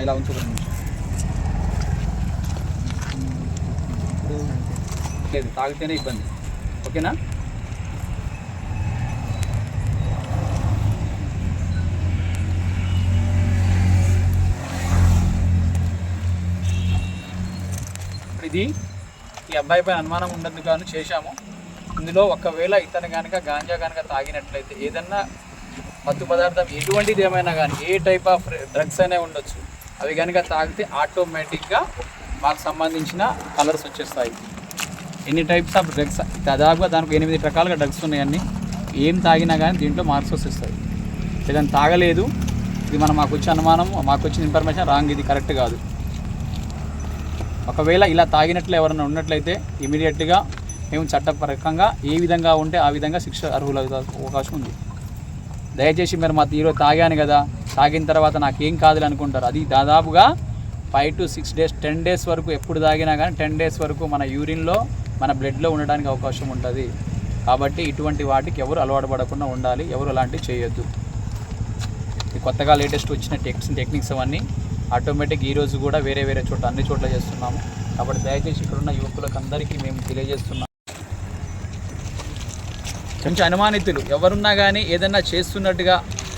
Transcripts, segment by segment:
ఇలా ఉంచుకోండి లేదు, తాగితేనే ఇబ్బంది. ఓకేనా? ఇది ఈ అబ్బాయి పైన అనుమానం ఉండదు కానీ చేశాము. ఇందులో ఒకవేళ ఇతను కనుక గాంజా కనుక తాగినట్లయితే ఏదన్నా మత్తు పదార్థం ఎటువంటిది ఏమైనా కానీ ఏ టైప్ ఆఫ్ డ్రగ్స్ అయినా ఉండొచ్చు, అవి కనుక తాగితే ఆటోమేటిక్గా మాకు సంబంధించిన కలర్స్ వచ్చేస్తాయి. ఎన్ని టైప్స్ ఆఫ్ డ్రగ్స్, దాదాపుగా దానికి 8 రకాలుగా డ్రగ్స్ ఉన్నాయన్నీ. ఏం తాగినా కానీ దీంట్లో మార్క్స్ వస్తాయి. ఏదైనా తాగలేదు, ఇది మాకు వచ్చే అనుమానం, మాకు వచ్చిన ఇన్ఫర్మేషన్ రాంగ్, ఇది కరెక్ట్ కాదు. ఒకవేళ ఇలా తాగినట్లు ఎవరైనా ఉన్నట్లయితే ఇమీడియట్గా మేము చట్టపరంగా ఏ విధంగా ఉంటే ఆ విధంగా శిక్ష అర్హుల అవకాశం ఉంది. దయచేసి మీరు మా ఈరోజు తాగాను కదా, తాగిన తర్వాత నాకేం కాదులే అనుకుంటారు. అది దాదాపుగా 5 to 6 days 10 days వరకు ఎప్పుడు తాగినా కానీ 10 days వరకు మన యూరిన్లో మన బ్లడ్లో ఉండడానికి అవకాశం ఉంటుంది. కాబట్టి ఇటువంటి వాటికి ఎవరు అలవాటు పడకుండా ఉండాలి, ఎవరు అలాంటివి చేయొద్దు. కొత్తగా లేటెస్ట్ వచ్చిన టెక్నిక్స్ అవన్నీ ఆటోమేటిక్ ఈరోజు కూడా వేరే చోట అన్ని చోట్ల చేస్తున్నాము. కాబట్టి దయచేసి ఇక్కడ ఉన్న యువకులకు అందరికీ మేము తెలియజేస్తున్నాం, కొంచెం అనుమానితులు ఎవరున్నా కానీ ఏదైనా చేస్తున్నట్టుగా,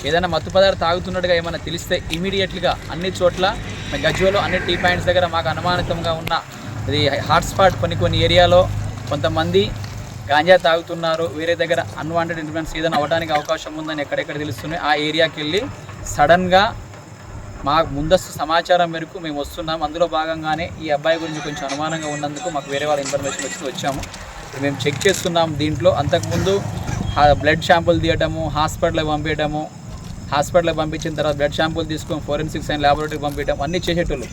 ఏదైనా మత్తు పదార్థం తాగుతున్నట్టుగా ఏమైనా తెలిస్తే ఇమీడియట్గా అన్ని చోట్ల గజ్వేల్లో అన్ని టీ పాయింట్స్ దగ్గర మాకు అనుమానితంగా ఉన్న ఇది హాట్స్పాట్ కొన్ని ఏరియాలో కొంతమంది గాంజా తాగుతున్నారు, వేరే దగ్గర అన్వాంటెడ్ ఇన్ఫ్లుయెన్స్ ఏదైనా అవ్వడానికి అవకాశం ఉందని ఎక్కడెక్కడ తెలుస్తున్నాయి ఆ ఏరియాకి వెళ్ళి సడన్గా మాకు ముందస్తు సమాచారం మేరకు మేము వస్తున్నాం. అందులో భాగంగానే ఈ అబ్బాయి గురించి కొంచెం అనుమానంగా ఉన్నందుకు మాకు వేరే వాళ్ళ ఇన్ఫర్మేషన్ వచ్చాము. మేము చెక్ చేస్తున్నాం. దీంట్లో అంతకుముందు బ్లడ్ శాంపుల్ తీయటము, హాస్పిటల్కి పంపించడము, హాస్పిటల్కి పంపించిన తర్వాత బ్లడ్ శాంపుల్ తీసుకొని ఫోరెన్సిక్ సైన్స్ ల్యాబొరేటరీకి పంపించడం అన్నీ చేసేటోళ్ళు.